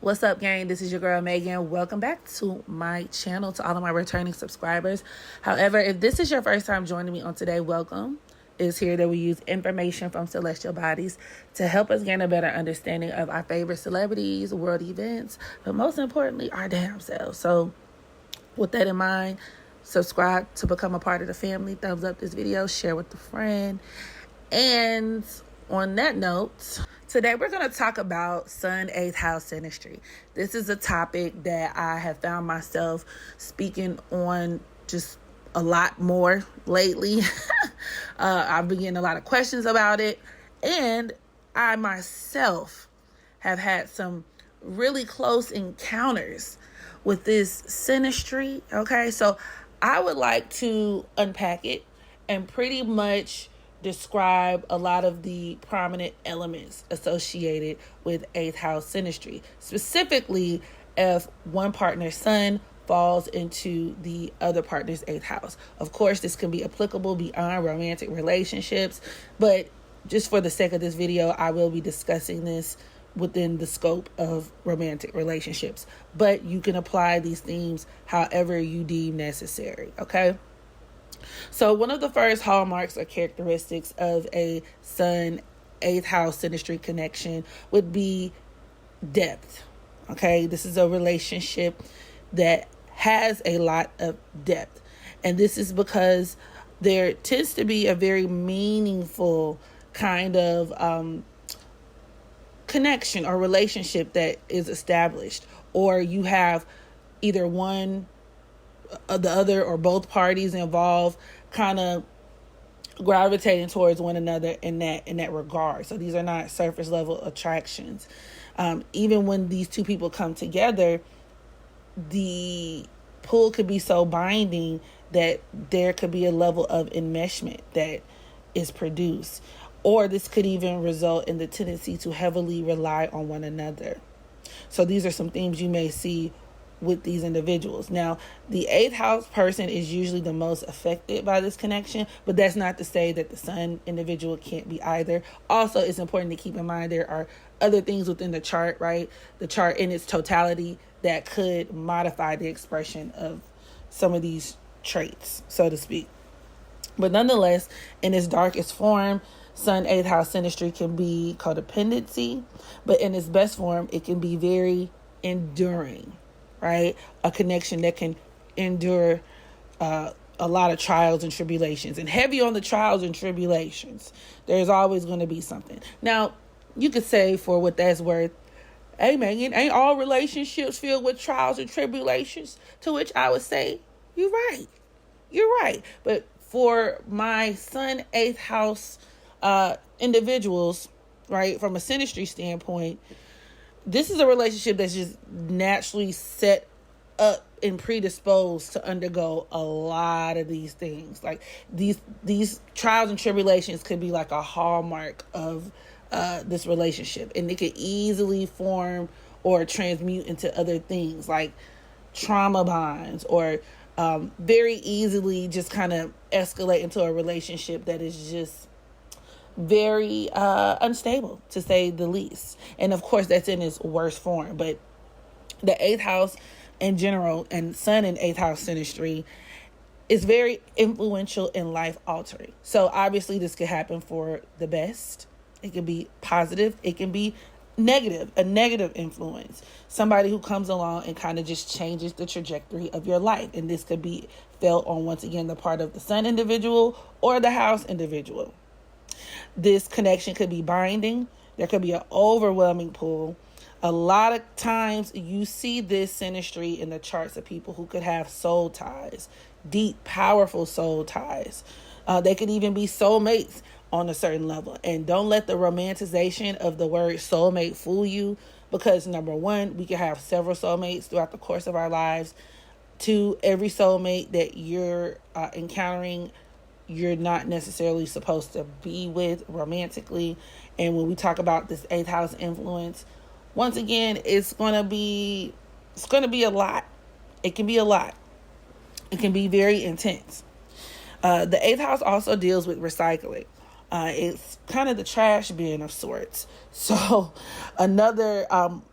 What's up, gang? This is your girl Megan. Welcome back to my channel, to all of my returning subscribers. However, if this is your first time joining me on today, welcome. It's here that we use information from celestial bodies to help us gain a better understanding of our favorite celebrities, world events, but most importantly, our damn selves. So with that in mind, subscribe to become a part of the family. Thumbs up this video, share with a friend. And on that note, today we're going to talk about Sun 8th House Synastry. This is a topic that I have found myself speaking on just a lot more lately. I've been getting a lot of questions about it, and I myself have had some really close encounters with this synastry. Okay, so I would like to unpack it and pretty much describe a lot of the prominent elements associated with 8th house synastry, specifically if one partner's sun falls into the other partner's 8th house. Of course, this can be applicable beyond romantic relationships, but just for the sake of this video, I will be discussing this within the scope of romantic relationships, but you can apply these themes however you deem necessary. Okay, so one of the first hallmarks or characteristics of a Sun 8th house synastry connection would be depth. Okay, this is a relationship that has a lot of depth, and this is because there tends to be a very meaningful kind of connection or relationship that is established, or you have either one, the other, or both parties involved kind of gravitating towards one another in that regard. So these are not surface level attractions. Even when these two people come together, the pull could be so binding that there could be a level of enmeshment that is produced, or this could even result in the tendency to heavily rely on one another. So these are some themes you may see with these individuals. Now, the 8th house person is usually the most affected by this connection, but that's not to say that the sun individual can't be either. Also, it's important to keep in mind there are other things within the chart, right? The chart in its totality that could modify the expression of some of these traits, so to speak. But nonetheless, in its darkest form, Sun 8th house synastry can be codependency, but in its best form, it can be very enduring, right? A connection that can endure a lot of trials and tribulations, and heavy on the trials and tribulations. There's always going to be something. Now, you could say, for what that's worth, hey, Megan, ain't all relationships filled with trials and tribulations? To which I would say, you're right. You're right. But for my Sun 8th house individuals, right, from a synastry standpoint, this is a relationship that's just naturally set up and predisposed to undergo a lot of these things. Like these trials and tribulations could be like a hallmark of this relationship, and it could easily form or transmute into other things like trauma bonds, or very easily just kind of escalate into a relationship that is just very unstable, to say the least. And of course, that's in its worst form. But the 8th house in general, and Sun in 8th house synastry, is very influential and life altering. So obviously this could happen for the best. It can be positive. It can be negative, a negative influence. Somebody who comes along and kind of just changes the trajectory of your life. And this could be felt on, once again, the part of the Sun individual or the house individual. This connection could be binding. There could be an overwhelming pull. A lot of times you see this synastry in the charts of people who could have soul ties, deep, powerful soul ties. They could even be soulmates on a certain level. And don't let the romanticization of the word soulmate fool you, because number one, we can have several soulmates throughout the course of our lives. Two, every soulmate that you're encountering, you're not necessarily supposed to be with romantically. And when we talk about this 8th house influence, once again, it's going to be a lot. It can be a lot. It can be very intense. The 8th house also deals with recycling. It's kind of the trash bin of sorts. So another,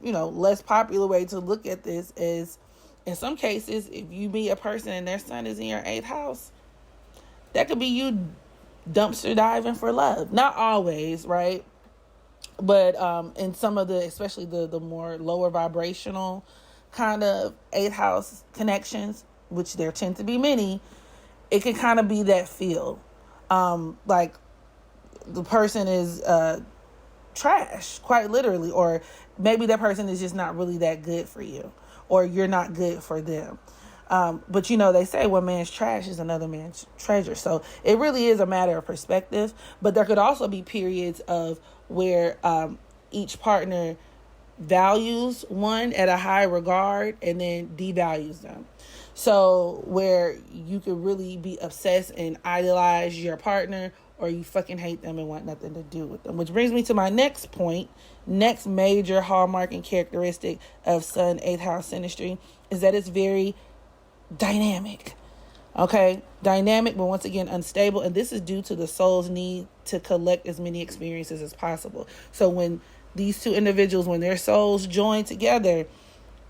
less popular way to look at this is, in some cases, if you meet a person and their sun is in your 8th house, that could be you dumpster diving for love. Not always, right? But in some of the, especially the more lower vibrational kind of 8th house connections, which there tend to be many, it can kind of be that feel. Like the person is trash, quite literally, or maybe that person is just not really that good for you, or you're not good for them. But they say one man's trash is another man's treasure. So it really is a matter of perspective. But there could also be periods of where each partner values one at a high regard and then devalues them. So where you could really be obsessed and idolize your partner, or you fucking hate them and want nothing to do with them. Which brings me to my next point. Next major hallmark and characteristic of Sun 8th house synastry is that it's very dynamic. Okay? Dynamic, but once again, unstable. And this is due to the soul's need to collect as many experiences as possible. So when these two individuals, when their souls join together,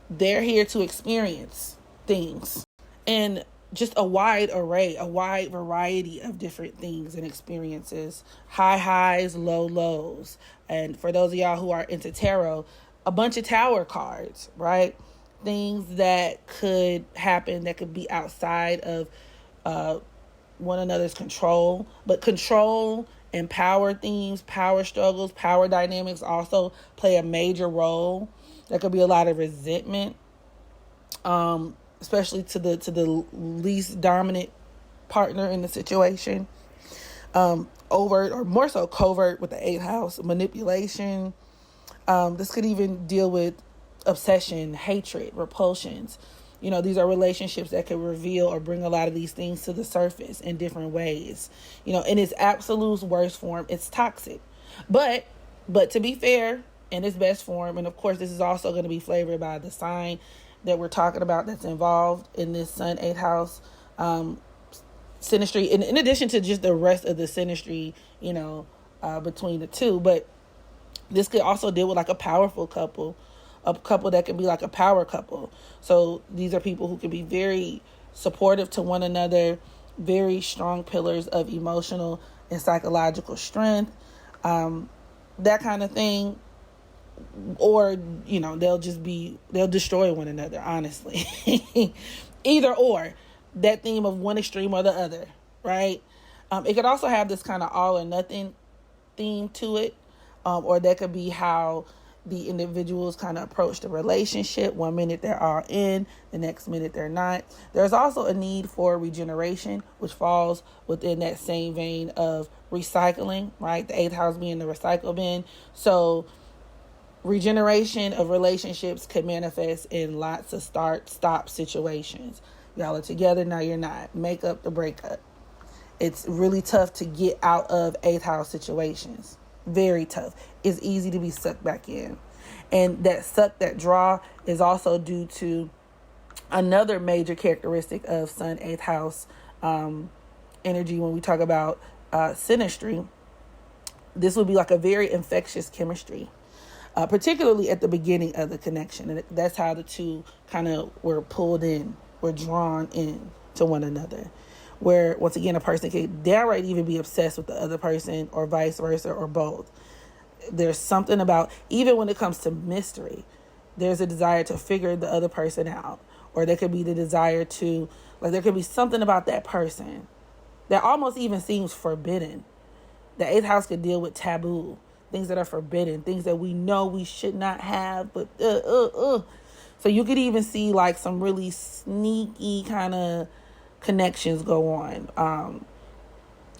they're here to experience things. And just a wide array, a wide variety of different things and experiences. High highs, low lows. And for those of y'all who are into tarot, a bunch of tower cards, right? Things that could happen that could be outside of one another's control. But control and power themes, power struggles, power dynamics also play a major role. There could be a lot of resentment, especially to the least dominant partner in the situation. Overt, or more so covert, with the 8th house, manipulation. This could even deal with obsession, hatred, repulsions. These are relationships that could reveal or bring a lot of these things to the surface in different ways. In its absolute worst form, it's toxic. But to be fair, in its best form, and of course this is also going to be flavored by the sign that we're talking about that's involved in this Sun 8th house synastry, in addition to just the rest of the synastry, between the two. But this could also deal with like a powerful couple, a couple that could be like a power couple. So these are people who can be very supportive to one another, very strong pillars of emotional and psychological strength, that kind of thing. Or, they'll destroy one another, honestly. Either or, that theme of one extreme or the other, right? It could also have this kind of all or nothing theme to it, or that could be how the individuals kind of approach the relationship. 1 minute they're all in, the next minute they're not. There's also a need for regeneration, which falls within that same vein of recycling, right? The 8th house being the recycle bin. So regeneration of relationships could manifest in lots of start-stop situations. Y'all are together, now you're not. Make up the breakup. It's really tough to get out of 8th house situations. Very tough. It's easy to be sucked back in. And that draw is also due to another major characteristic of Sun 8th house energy when we talk about synastry. This would be like a very infectious chemistry. Particularly at the beginning of the connection. And that's how the two kind of were pulled in, were drawn in to one another. Where, once again, a person can downright even be obsessed with the other person, or vice versa, or both. There's something about, even when it comes to mystery, there's a desire to figure the other person out. Or there could be the desire to, there could be something about that person that almost even seems forbidden. The 8th house could deal with taboo. Things that are forbidden, things that we know we should not have, but So you could even see like some really sneaky kind of connections go on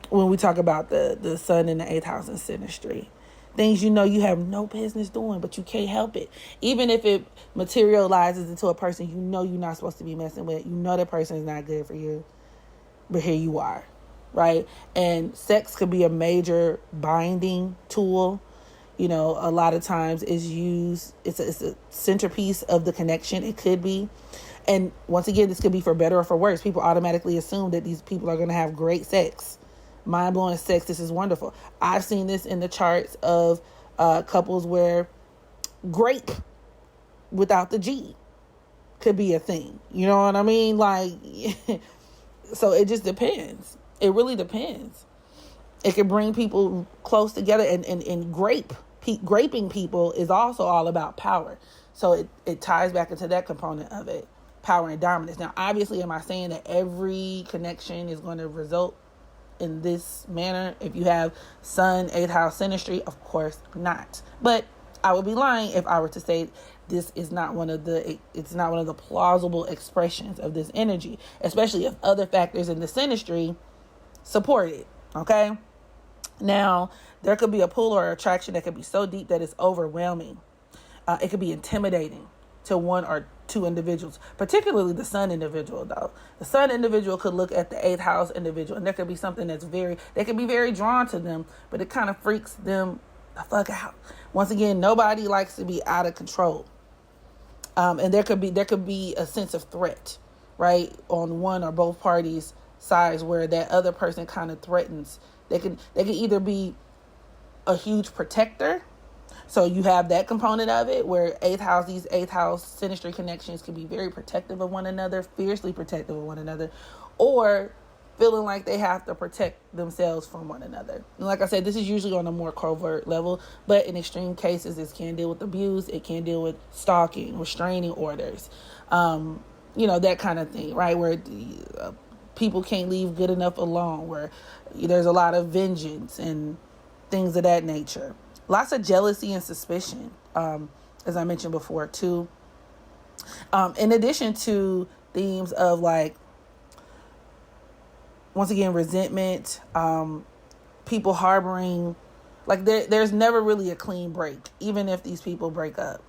when we talk about the Sun in the 8th house in synastry. Things you have no business doing, but you can't help it. Even if it materializes into a person you're not supposed to be messing with. That person is not good for you, but here you are. Right? And sex could be a major binding tool. A lot of times is used, it's a centerpiece of the connection. It could be. And once again, this could be for better or for worse. People automatically assume that these people are going to have great sex. mind-blowing sex. This is wonderful. I've seen this in the charts of couples where grape without the G could be a thing. You know what I mean? Like, so it just depends. It really depends. It can bring people close together, and graping people is also all about power. So it ties back into that component of it, power and dominance. Now, obviously, am I saying that every connection is going to result in this manner? If you have Sun, 8th house synastry, of course not. But I would be lying if I were to say this is not it's not one of the plausible expressions of this energy, especially if other factors in the synastry support it. Okay. Now, there could be a pull or attraction that could be so deep that it's overwhelming. It could be intimidating to one or two individuals, particularly the Sun individual, though. The Sun individual could look at the 8th house individual, and there could be something they could be very drawn to them, but it kind of freaks them the fuck out. Once again, nobody likes to be out of control. And there could be a sense of threat, right, on one or both parties' sides, where that other person kind of threatens. They can either be a huge protector. So you have that component of it where these 8th house synastry connections can be very protective of one another, fiercely protective of one another, or feeling like they have to protect themselves from one another. And like I said, this is usually on a more covert level, but in extreme cases, this can deal with abuse. It can deal with stalking, restraining orders, that kind of thing, right? Where people can't leave good enough alone, where there's a lot of vengeance and things of that nature. Lots of jealousy and suspicion, as I mentioned before, too. In addition to themes of, like, once again, resentment, people harboring, like there's never really a clean break, even if these people break up.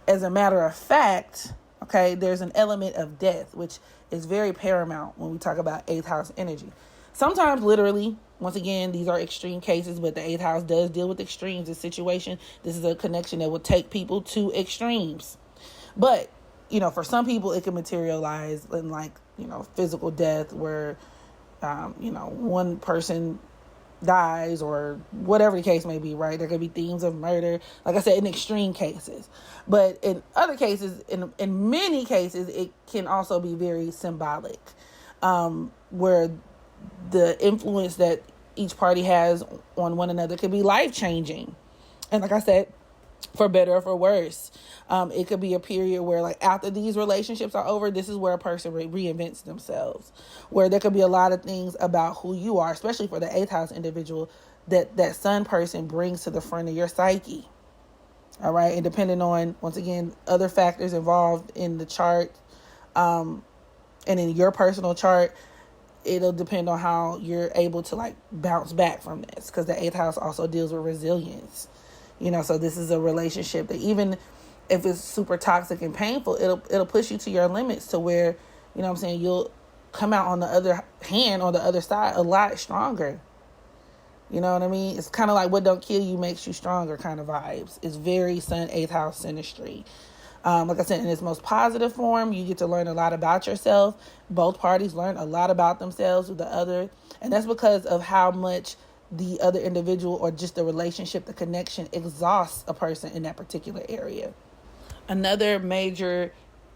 As a matter of fact, okay, there's an element of death, which is very paramount when we talk about 8th house energy. Sometimes literally, once again, these are extreme cases, but the 8th house does deal with extremes. This situation, this is a connection that will take people to extremes. But, for some people, it can materialize in, like, physical death where, one person dies or whatever the case may be, right? There could be themes of murder, like I said, in extreme cases. But in other cases, in many cases, it can also be very symbolic, where the influence that each party has on one another could be life-changing. And like I said, for better or for worse, it could be a period where, like, after these relationships are over, this is where a person reinvents themselves, where there could be a lot of things about who you are, especially for the 8th house individual, that Sun person brings to the front of your psyche. All right. And depending on, once again, other factors involved in the chart, and in your personal chart, it'll depend on how you're able to, like, bounce back from this, because the 8th house also deals with resilience. So this is a relationship that, even if it's super toxic and painful, it'll push you to your limits, to where, you'll come out on the other side a lot stronger. You know what I mean? It's kind of like what don't kill you makes you stronger kind of vibes. It's very Sun 8th house synastry. Like I said, in its most positive form, you get to learn a lot about yourself. Both parties learn a lot about themselves with the other. And that's because of how much the other individual, or just the relationship, the connection, exhausts a person in that particular area. Another major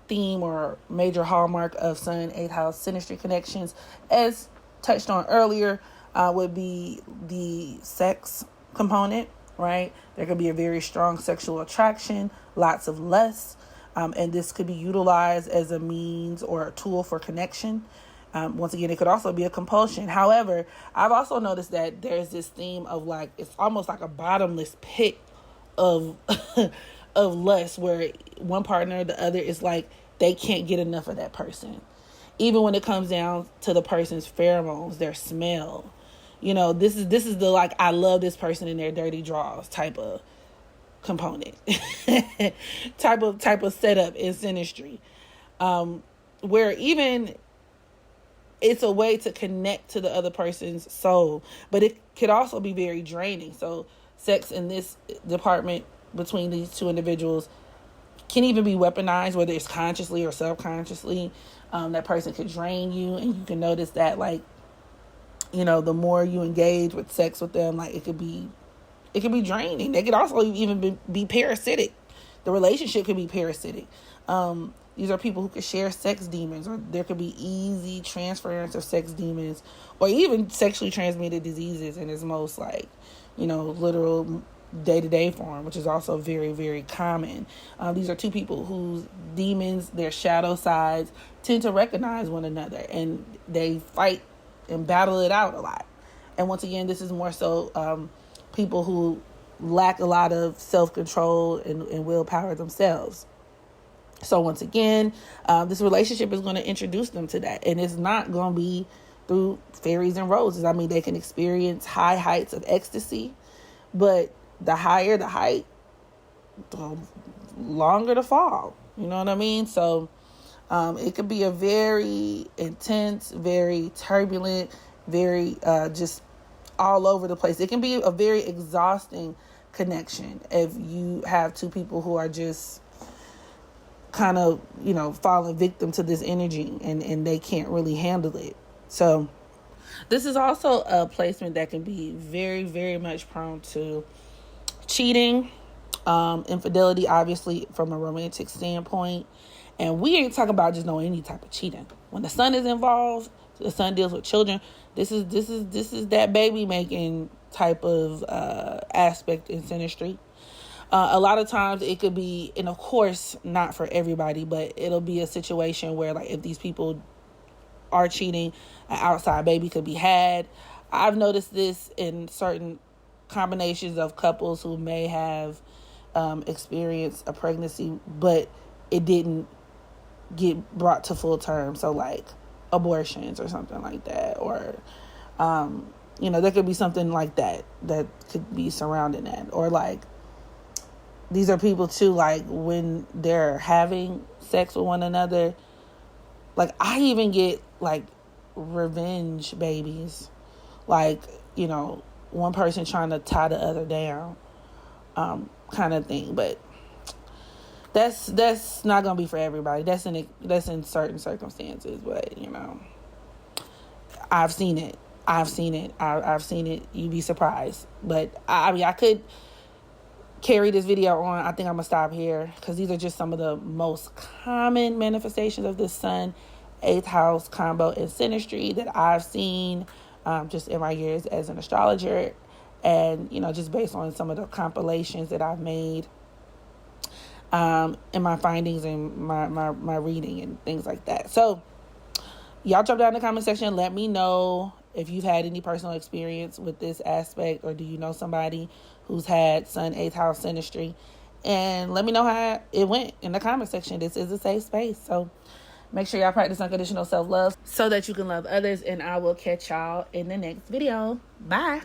theme or major hallmark of Sun 8th house synastry connections, as touched on earlier, would be the sex component, right? There could be a very strong sexual attraction, lots of lust, and this could be utilized as a means or a tool for connection. Once again, it could also be a compulsion. However, I've also noticed that there's this theme of, like, it's almost like a bottomless pit of of lust, where one partner or the other is like, they can't get enough of that person. Even when it comes down to the person's pheromones, their smell. This is the, like, I love this person in their dirty drawers type of component, type of setup in synastry, where even it's a way to connect to the other person's soul, but it could also be very draining. So sex in this department between these two individuals can even be weaponized, whether it's consciously or subconsciously. That person could drain you, and you can notice that, like, you know, the more you engage with sex with them, like it could be draining. They could also even be parasitic. The relationship could be parasitic. These are people who could share sex demons, or there could be easy transference of sex demons, or even sexually transmitted diseases in its most, like, you know, literal day-to-day form, which is also very, very common. These are two people whose demons, their shadow sides, tend to recognize one another, and they fight and battle it out a lot. And once again, this is more so people who lack a lot of self-control and willpower themselves. So once again, this relationship is going to introduce them to that. And it's not going to be through fairies and roses. I mean, they can experience high heights of ecstasy, but the higher the height, the longer the fall. You know what I mean? So it could be a very intense, very turbulent, very just all over the place. It can be a very exhausting connection if you have two people who are just kind of, you know, falling victim to this energy and they can't really handle it. So this is also a placement that can be very, very much prone to cheating, infidelity, obviously from a romantic standpoint. And we ain't talking about just knowing any type of cheating. When the sun is involved, the sun deals with children. This is that baby making type of aspect in synastry. A lot of times it could be, and of course not for everybody, but it'll be a situation where, like, if these people are cheating, an outside baby could be had. I've noticed this in certain combinations of couples who may have experienced a pregnancy, but it didn't get brought to full term. So like abortions or something like that, or you know, there could be something like that could be surrounding that. Or like, these are people too, like when they're having sex with one another, like I even get like revenge babies, like, you know, one person trying to tie the other down, kind of thing. But that's not gonna be for everybody. That's in certain circumstances. But you know, I've seen it. I've seen it. You'd be surprised. But I mean, I could carry this video on. I think I'm gonna stop here because these are just some of the most common manifestations of this Sun 8th house combo in synastry that I've seen just in my years as an astrologer, and you know, just based on some of the compilations that I've made in my findings and my reading and things like that. So y'all drop down in the comment section, let me know if you've had any personal experience with this aspect, or do you know somebody who's had Sun 8th house synastry, and let me know how it went in the comment section. This is a safe space, so make sure y'all practice unconditional self-love so that you can love others, and I will catch y'all in the next video. Bye.